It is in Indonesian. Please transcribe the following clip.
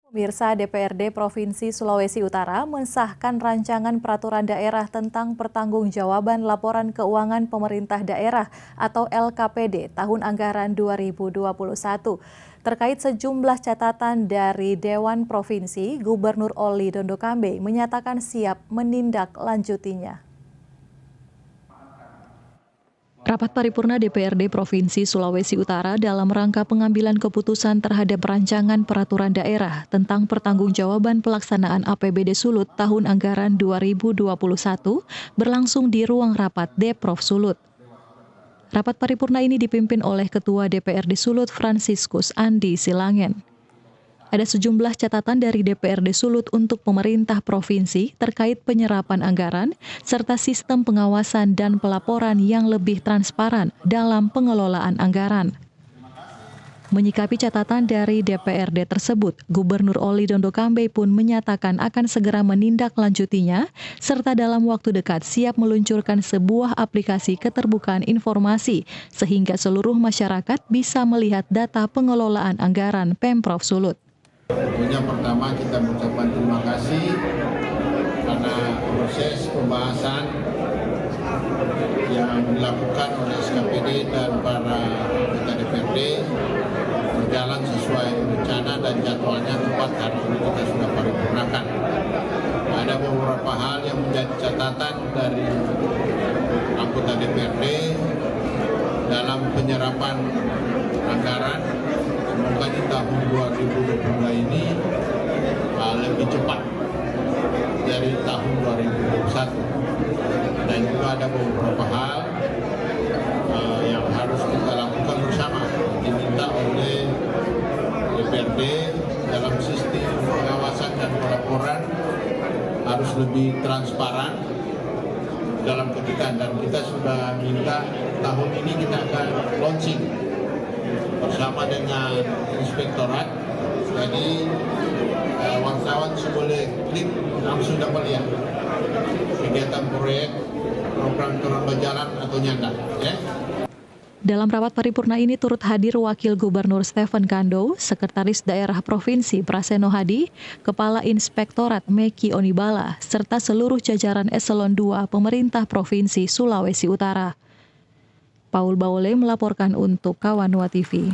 Pemirsa, DPRD Provinsi Sulawesi Utara mensahkan rancangan peraturan daerah tentang pertanggungjawaban laporan keuangan pemerintah daerah atau LKPD tahun anggaran 2021. Terkait sejumlah catatan dari Dewan Provinsi, Gubernur Oli Dondokambe menyatakan siap menindaklanjutinya. Rapat paripurna DPRD Provinsi Sulawesi Utara dalam rangka pengambilan keputusan terhadap rancangan peraturan daerah tentang pertanggungjawaban pelaksanaan APBD Sulut tahun anggaran 2021 berlangsung di ruang rapat Deprov Sulut. Rapat paripurna ini dipimpin oleh Ketua DPRD Sulut Franciscus Andi Silangen. Ada sejumlah catatan dari DPRD Sulut untuk pemerintah provinsi terkait penyerapan anggaran serta sistem pengawasan dan pelaporan yang lebih transparan dalam pengelolaan anggaran. Menyikapi catatan dari DPRD tersebut, Gubernur Oli Dondokambe pun menyatakan akan segera menindaklanjutinya serta dalam waktu dekat siap meluncurkan sebuah aplikasi keterbukaan informasi sehingga seluruh masyarakat bisa melihat data pengelolaan anggaran Pemprov Sulut. Tentunya pertama kita mengucapkan terima kasih karena proses pembahasan yang dilakukan oleh SKPD dan para anggota DPRD berjalan sesuai rencana dan jadwalnya tepat hari ini kita sudah paripurnakan. Ada beberapa hal yang menjadi catatan dari anggota DPRD dalam penyerapan anggaran. Semoga di tahun 2022 ini lebih cepat dari tahun 2021. Dan juga ada beberapa hal yang harus kita lakukan bersama, diminta oleh DPRD dalam sistem pengawasan dan pelaporan harus lebih transparan dalam ketika, dan kita sudah minta tahun ini kita akan launching bersama dengan inspektorat. Jadi wartawan boleh klik langsung dapat lihat kegiatan proyek, program turun berjalan atau nyata. Ya. Dalam rapat paripurna ini turut hadir Wakil Gubernur Stephen Kando, Sekretaris Daerah Provinsi Praseno Hadi, Kepala Inspektorat Meki Onibala, serta seluruh jajaran Eselon 2 Pemerintah Provinsi Sulawesi Utara. Paul Baole melaporkan untuk Kawanua TV.